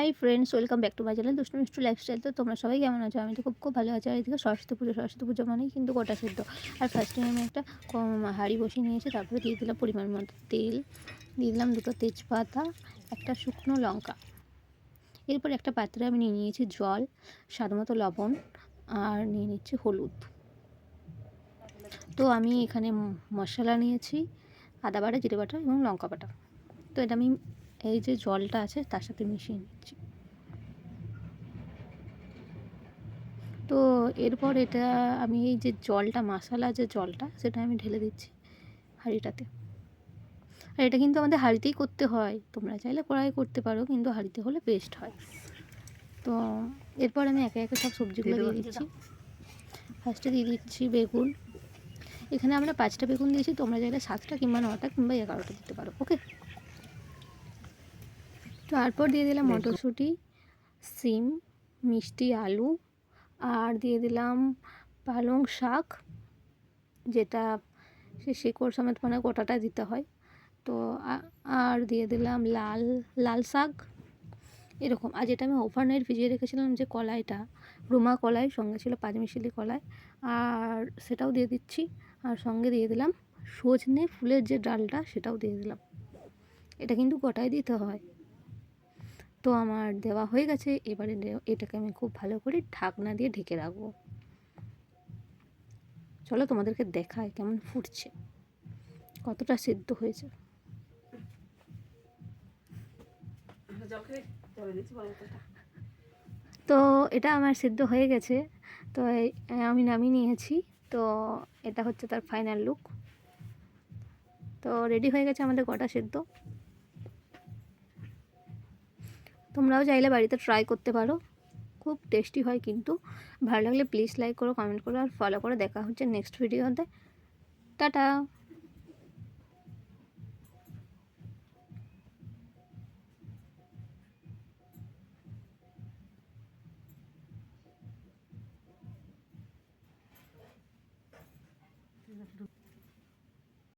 Hi friends, welcome back to my channel দুষ্টু Mishtu lifestyle. তো তোমরা সবাই কেমন আছো? আমি তো খুব ভালো আছি। আর এদিকে সরস্বতী পুজো মানেই কিন্তু গোটা সেদ্ধ। আর ফার্স্টে আমি একটা হাঁড়ি বসিয়ে নিয়েছি, তারপরে দিয়ে দিলাম পরিমাণ মতো তেল, দিয়ে দিলাম 2টো তেজপাতা, একটা শুকনো লঙ্কা। এরপর একটা পাত্রে আমি নিয়ে নিয়েছি জল, স্বাদ মতো লবণ, আর নিয়ে নিচ্ছি হলুদ। তো আমি এখানে মশলা নিয়েছি আদা বাটা, জিরে বাটা এবং লঙ্কা বাটা। তো এটা আমি এই যে জলটা আছে তার সাথে মিশিয়ে নিচ্ছি। তো এরপর এটা আমি এই যে জলটা, মশলা যে জলটা, সেটা আমি ঢেলে দিচ্ছি হাঁড়িটাতে। আর এটা কিন্তু আমাদের হাঁড়িতেই করতে হয়, তোমরা চাইলে কড়াই করতে পারো, কিন্তু হাঁড়িতে হলে বেস্ট হয়। তো এরপর আমি একে একে সব সবজিগুলো দিয়ে দিচ্ছি। ফার্স্টে দিয়ে দিচ্ছি বেগুন। এখানে আমরা 5টা বেগুন দিয়েছি, তোমরা চাইলে 7টা কিংবা 9টা কিংবা 11টা দিতে পারো। ওকে, তারপর দিয়ে দিলাম মটরশুঁটি, সিম, মিষ্টি আলু, আর দিয়ে দিলাম পালং শাক, যেটা সে শেকড় সমেত মানে গোটাটা দিতে হয়। তো আর দিয়ে দিলাম লাল শাক এরকম। আর যেটা আমি ওভারনাইট ভিজিয়ে রেখেছিলাম যে কলাইটা, রুমা কলাই, সঙ্গে ছিল পাঁচমিশালি কলাই, আর সেটাও দিয়ে দিচ্ছি। আর সঙ্গে দিয়ে দিলাম সজনে ফুলের যে ডালটা, সেটাও দিয়ে দিলাম। এটা কিন্তু গোটাই দিতে হয়। তো আমার দেওয়া হয়ে গেছে। এবারে এটাকে আমি খুব ভালো করে ঢাকনা দিয়ে ঢেকে রাখবো। চলো তোমাদেরকে দেখায় কেমন ফুটছে, কতটা সিদ্ধ হয়েছে। তো এটা আমার সিদ্ধ হয়ে গেছে। তো আমি নামিয়ে নিয়েছি। তো এটা হচ্ছে তার ফাইনাল লুক। তো রেডি হয়ে গেছে আমাদের গোটা সিদ্ধ। তোমরাও চাইলে বাড়িতে ট্রাই করতে পারো, খুব টেস্টি হয় কিন্তু। ভালো লাগলে প্লিজ লাইক করো, কমেন্ট করো আর ফলো করো। দেখা হচ্ছে নেক্সট ভিডিওতে। টাটা।